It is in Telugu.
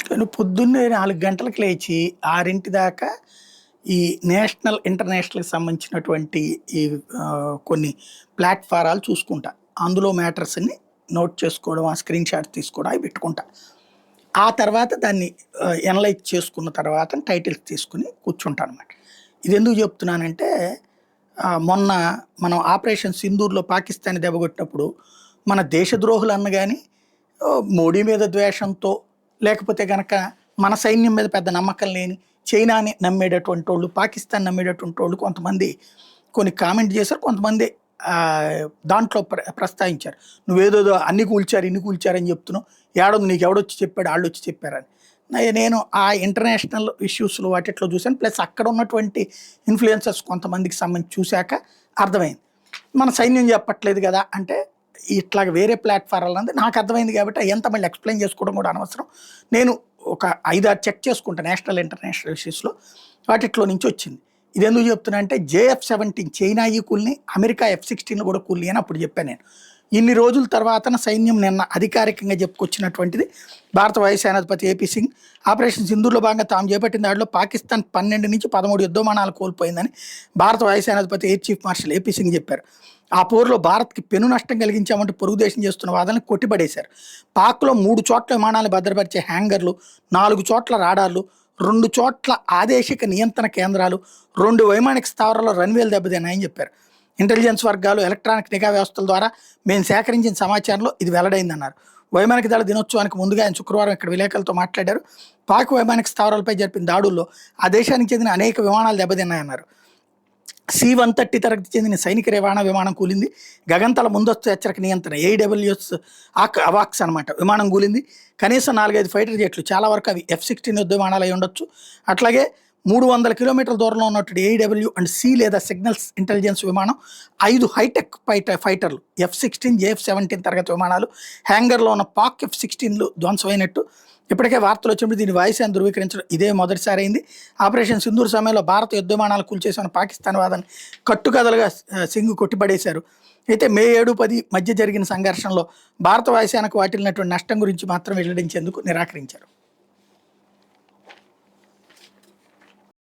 కానీ పొద్దున్నే 4 గంటలకు లేచి 6 దాకా ఈ నేషనల్, ఇంటర్నేషనల్‌కి సంబంధించినటువంటి ఈ కొన్ని ప్లాట్‌ఫారాలు చూసుకుంటా. అందులో మ్యాటర్స్‌ని నోట్ చేసుకోవడం, ఆ స్క్రీన్ షాట్స్ తీసుకోవడం అవి పెట్టుకుంటా. ఆ తర్వాత దాన్ని ఎనలైజ్ చేసుకున్న తర్వాత టైటిల్స్ తీసుకొని కూర్చుంటానన్నమాట. ఇదెందుకు చెప్తున్నానంటే మొన్న మనం ఆపరేషన్ సింధూర్‌లో పాకిస్తాన్‌ని దెబ్బకొట్టినప్పుడు మన దేశద్రోహులన్న గాని మోడీ మీద ద్వేషంతో లేకపోతే గనక మన సైన్యం మీద పెద్ద నమ్మకం లేని చైనాని నమ్మేటటువంటోళ్ళు, పాకిస్తాన్ నమ్మేటటువంటోళ్ళు కొంతమంది కొన్ని కామెంట్ చేశారు. కొంతమంది దాంట్లో ప్రస్తావించారు. నువ్వేదేదో అన్ని కూల్చారు, ఇన్ని కూల్చారని చెప్తున్నావు. ఏడుంది నీకెవడొచ్చి చెప్పాడు, ఆళ్ళొచ్చి చెప్పారని. నేను ఆ ఇంటర్నేషనల్ ఇష్యూస్‌లో వాటిట్లో చూసాను. ప్లస్ అక్కడ ఉన్నటువంటి ఇన్‌ఫ్లుయెన్సర్స్ కొంతమందికి సంబంధించి చూసాక అర్థమైంది. మన సైన్యం చెప్పట్లేదు కదా! అంటే ఇట్లాగ వేరే ప్లాట్‌ఫారాలు అంటే నాకు అర్థమైంది కాబట్టి అయ్యంతా మళ్ళీ ఎక్స్‌ప్లెయిన్ చేసుకోవడం కూడా అనవసరం. నేను ఒక 5, 6 చెక్ చేసుకుంటా నేషనల్, ఇంటర్నేషనల్ ఇష్యూస్‌లో. వాటిట్లో నుంచి వచ్చింది. ఇదెందుకు చెప్తున్నా అంటే జేఎఫ్-17 చైనాయి కూలిని, అమెరికా F-16 కూడా కూలినాయి అని అప్పుడు చెప్పాను నేను. ఇన్ని రోజుల తర్వాతన సైన్యం నిన్న అధికారికంగా చెప్పుకొచ్చినటువంటిది భారత వాయుసేనాధిపతి ఏపీ సింగ్. ఆపరేషన్ సింధూర్‌లో భాగంగా తాము చేపట్టిన దాడిలో పాకిస్తాన్ 12-13 యుద్ధ విమానాలు కోల్పోయిందని భారత వాయుసేనాధిపతి air chief marshal AP Singh చెప్పారు. ఆ పోరులో భారత్‌కి పెను నష్టం కలిగించామంటూ పొరుగు దేశం చేస్తున్న వాదనలు కొట్టిపడేశారు. పాక్‌లో 3 చోట్ల విమానాలు భద్రపరిచే హ్యాంగర్లు, 4 చోట్ల రాడార్లు, 2 చోట్ల ఆదేశిక నియంత్రణ కేంద్రాలు, 2 వైమానిక స్థావరాల్లో రన్వేలు దెబ్బతిన్నాయని చెప్పారు. ఇంటెలిజెన్స్ వర్గాలు, ఎలక్ట్రానిక్ నిఘా వ్యవస్థల ద్వారా మేము సేకరించిన సమాచారంలో ఇది వెల్లడైందన్నారు. వైమానిక దళ దినోత్సవానికి ముందుగా ఆయన శుక్రవారం ఇక్కడ విలేకరులతో మాట్లాడారు. పాక్ వైమానిక స్థావరాలపై జరిపిన దాడుల్లో ఆ దేశానికి చెందిన అనేక విమానాలు దెబ్బతిన్నాయన్నారు. C-130 తరగతి చెందిన సైనిక రవాణా విమానం కూలింది. గగంతల ముందస్తు హెచ్చరిక నియంత్రణ AWS అవాక్స్ అనమాట విమానం కూలింది. కనీసం 4-5 ఫైటర్ జెట్లు, చాలా వరకు అవి F-16 యుద్ధ విమానాలు అయి ఉండొచ్చు. అట్లాగే 300 కిలోమీటర్ల దూరంలో ఉన్నటువంటి AW&C లేదా సిగ్నల్స్ ఇంటెలిజెన్స్ విమానం, 5 హైటెక్ ఫైటర్లు F-16, JF-17 తరగతి విమానాలు, హ్యాంగర్లో ఉన్న పాక్ F-16లు ధ్వంసమైనట్టు ఇప్పటికే వార్తలు వచ్చినప్పుడు దీన్ని వాయుసేన ధృవీకరించడం ఇదే మొదటిసారి అయింది. ఆపరేషన్ సింధూర్ సమయంలో భారత యుద్ధ విమానాలు కూల్చేసిన పాకిస్తాన్ వాదనని కట్టుకథలుగా సింగ్ కొట్టిపడేశారు. అయితే మే 7, 10 మధ్య జరిగిన సంఘర్షణలో భారత వాయుసేనకు వాటిల్లినటువంటి నష్టం గురించి మాత్రం వెల్లడించేందుకు నిరాకరించారు.